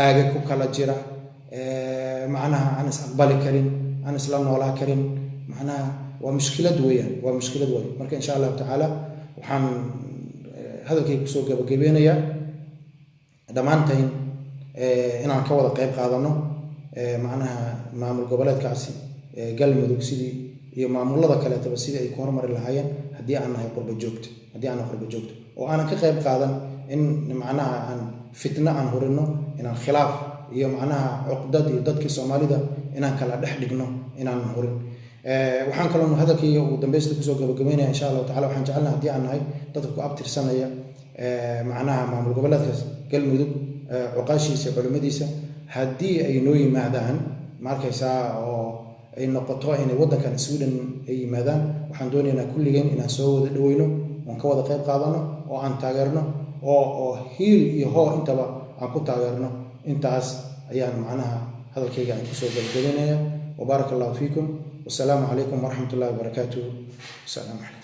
aaga ku kala jira macnaha aan isaqbali karin aan isla noolaa karin macnaha waa mushkilad weeyaan marka insha Allah ta'ala waxaan hadalkayga soo gabagabeenaya dhamaanteen inaan ka wada qayb qaadano macnaha maamul goboleedkaasi galmudug sidii iyo maamulada kale sidii ay ku horumari lahaayeen hadii aan nahay qurba joogto oo aanan ka qayb qaadan in macnaha aan fitna aan hurino inaan khilaaf iyo macnaha cuqdad iyo dadkii Soomaalida inaan kala dhex dhigno inaan hurin waxaan kaloo hadalkayga ugu dambeystii kusoo gabagabeynaya insha Allah taala waxaan jecelnahay haddii aan nahay dadka ku abtirsanaya macnaha maamul goboleedkaas Galmudug cuqaashiisa culimadiisa haddii ay noo yimaadaan markaysaa oo ay noqoto inay waddankan Sweden ay yimaadaan waxaan doonaynaa kulligeen inaan soo wada dhaweyno oon ka wada qayb qaadano oo aan taageerno oo hiil iyo hoo intaba aan ku taageerno intaas ayaan macnaha hadalkayga aan kusoo gabagabeynaya وبارك الله فيكم والسلام عليكم ورحمة الله وبركاته. السلام عليكم.